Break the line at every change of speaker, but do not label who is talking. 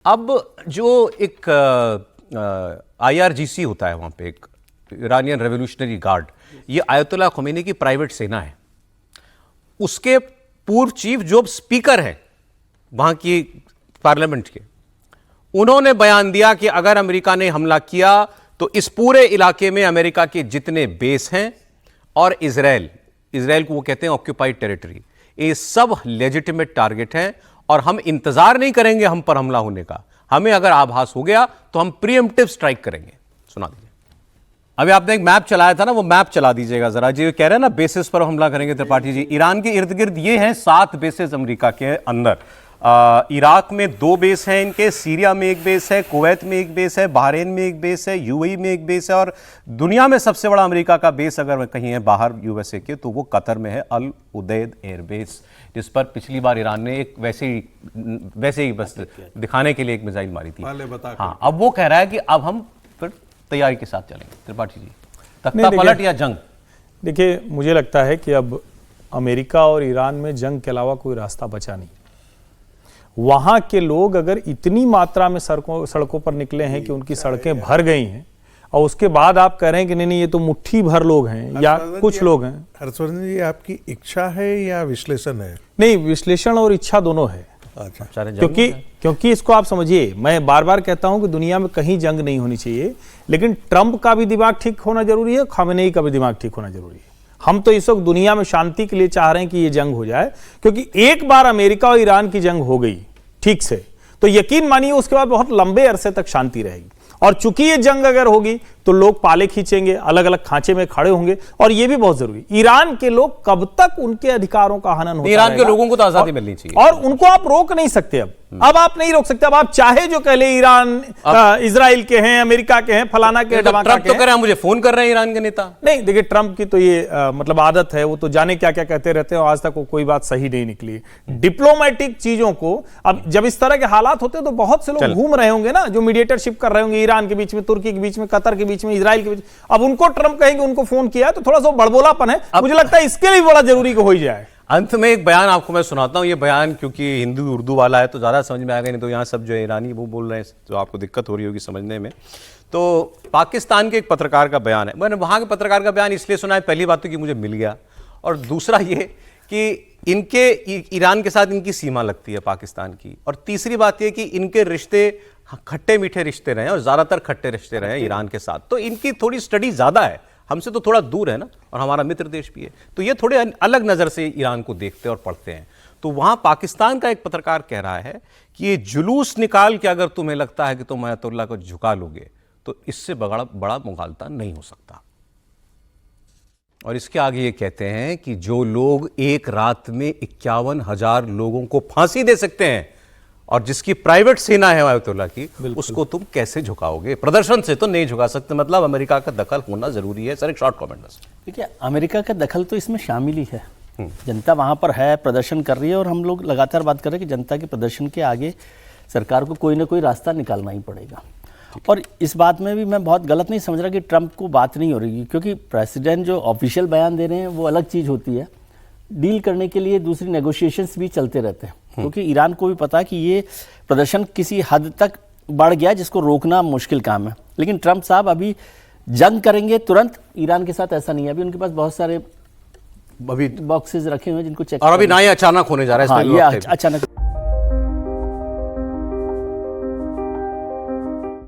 अब जो एक IRGC होता है वहां पे, एक इरानियन रेवोल्यूशनरी गार्ड, ये आयतुल्लाह खुमैनी की प्राइवेट सेना है। उसके पूर्व चीफ जो स्पीकर हैं वहां की पार्लियामेंट के, उन्होंने बयान दिया कि अगर अमेरिका ने हमला किया तो इस पूरे इलाके में अमेरिका के जितने बेस हैं और इजराइल को वो कहते हैं ऑक्यूपाइड टेरिटरी, ये सब लेजिटिमेट टारगेट हैं और हम इंतजार नहीं करेंगे हम पर हमला होने का। हमें अगर आभास हो गया तो हम प्रीएम्प्टिव स्ट्राइक करेंगे। सुना दीजिए। अभी आपने एक मैप चलाया था ना, वो मैप चला दीजिएगा जरा। जी कह रहे हैं ना बेसिस पर हमला करेंगे त्रिपाठी जी। ईरान के इर्द गिर्द ये हैं 7 बेसिस अमेरिका के अंदर। इराक में 2 बेस हैं इनके, सीरिया में 1 बेस है, कुवैत में 1 बेस है, बहरीन में 1 बेस है, यूएई में 1 बेस है, और दुनिया में सबसे बड़ा अमेरिका का बेस अगर कहीं है बाहर यूएसए के तो वो कतर में है, अल उदैद एयरबेस, जिस पर पिछली बार ईरान ने एक वैसे ही बस दिखाने के लिए एक मिसाइल मारी थी। हाँ, अब वो कह रहा है कि अब हम फिर तैयारी के साथ चलेंगे। त्रिपाठी जी, तख्ता पलट या जंग?
देखिए, मुझे लगता है कि अब अमेरिका और ईरान में जंग के अलावा कोई रास्ता बचा नहीं। वहां के लोग अगर इतनी मात्रा में सड़कों पर निकले हैं कि उनकी सड़कें भर गई हैं, और उसके बाद आप कह रहे हैं कि नहीं ये तो मुट्ठी भर लोग हैं या कुछ लोग हैं।
हर्षवर्धन जी, आपकी इच्छा है या विश्लेषण है?
नहीं, विश्लेषण और इच्छा दोनों है।
अच्छा,
क्योंकि इसको आप समझिए, मैं बार बार कहता हूं कि दुनिया में कहीं जंग नहीं होनी चाहिए, लेकिन ट्रंप का भी दिमाग ठीक होना जरूरी है, खामेनेई का भी दिमाग ठीक होना जरूरी है। हम तो इस वक्त दुनिया में शांति के लिए चाह रहे हैं कि ये जंग हो जाए, क्योंकि एक बार अमेरिका और ईरान की जंग हो गई ठीक से तो यकीन मानिए उसके बाद बहुत लंबे अरसे तक शांति रहेगी। और चूंकि ये जंग अगर होगी तो लोग पाले खींचेंगे, अलग अलग खांचे में खड़े होंगे, और ये भी बहुत जरूरी, ईरान के लोग कब तक उनके अधिकारों का हनन होता
ईरान के लोगों को तो आजादी मिलनी चाहिए
और उनको आप रोक नहीं सकते। अब आप नहीं रोक सकते। अब आप चाहे जो कह ले ईरान इजराइल के हैं, अमेरिका के हैं, फलाना के,
ट्रंप तो कह रहे हैं मुझे फोन कर रहे हैं ईरान के नेता।
नहीं, देखिए, ट्रंप की तो ये मतलब आदत है, वो तो जाने क्या क्या कहते रहते हैं, आज तक वो कोई बात सही नहीं निकली। डिप्लोमेटिक चीजों को अब जब इस तरह के हालात होते हैं तो बहुत से लोग घूम रहे होंगे ना, जो मीडिएटरशिप कर रहे होंगे ईरान के बीच में, तुर्की के बीच में, कतर के बीच में, इजराइल के बीच। अब उनको ट्रंप कहेंगे उनको फोन किया तो थोड़ा सा बड़बोलापन है। मुझे लगता है इसके लिए बड़ा जरूरी हो ही जाए।
अंत में एक बयान आपको मैं सुनाता हूं। ये बयान क्योंकि हिंदी उर्दू वाला है तो ज़्यादा समझ में आएगा, नहीं तो यहाँ सब जो ईरानी वो बोल रहे हैं तो आपको दिक्कत हो रही होगी समझने में। तो पाकिस्तान के एक पत्रकार का बयान है। मैंने वहाँ के पत्रकार का बयान इसलिए सुना है, पहली बात तो कि मुझे मिल गया, और दूसरा ये कि इनके ईरान के साथ इनकी सीमा लगती है पाकिस्तान की, और तीसरी बात ये कि इनके रिश्ते खट्टे मीठे रिश्ते रहे और ज़्यादातर खट्टे रिश्ते रहे ईरान के साथ, तो इनकी थोड़ी स्टडी ज़्यादा है, हमसे तो थोड़ा दूर है ना, और हमारा मित्र देश भी है, तो ये थोड़े अलग नज़र से ईरान को देखते और पढ़ते हैं। तो वहाँ पाकिस्तान का एक पत्रकार कह रहा है कि ये जुलूस निकाल के अगर तुम्हें लगता है कि तुम अयतुल्लाह को झुका लोगे तो इससे बड़ा मुगालता नहीं हो सकता। और इसके आगे ये कहते हैं कि जो लोग एक रात में 51,000 लोगों को फांसी दे सकते हैं और जिसकी प्राइवेट सेना है अयतुल्लाह की, उसको तुम कैसे झुकाओगे? प्रदर्शन से तो नहीं झुका सकते। मतलब अमेरिका का दखल होना जरूरी है। सर, एक शॉर्ट कमेंट बस।
देखिए, अमेरिका का दखल तो इसमें शामिल ही है। जनता वहाँ पर है, प्रदर्शन कर रही है, और हम लोग लगातार बात कर रहे हैं कि जनता के प्रदर्शन के आगे सरकार को कोई ना कोई रास्ता निकालना ही पड़ेगा। और इस बात में भी मैं बहुत गलत नहीं समझ रहा कि ट्रंप को बात नहीं हो रही, क्योंकि प्रेसिडेंट जो ऑफिशियल बयान दे रहे हैं वो अलग चीज़ होती है, डील करने के लिए दूसरी नेगोशिएशंस भी चलते रहते हैं, क्योंकि ईरान को भी पता है कि ये प्रदर्शन किसी हद तक बढ़ गया जिसको रोकना मुश्किल काम है। लेकिन ट्रंप साहब अभी जंग करेंगे तुरंत ईरान के साथ, ऐसा नहीं है। अभी उनके पास बहुत सारे अभी बॉक्सेस रखे हुए हैं जिनको चेक,
और अभी ना ही अचानक होने जा रहा है।
हाँ, ये अचानक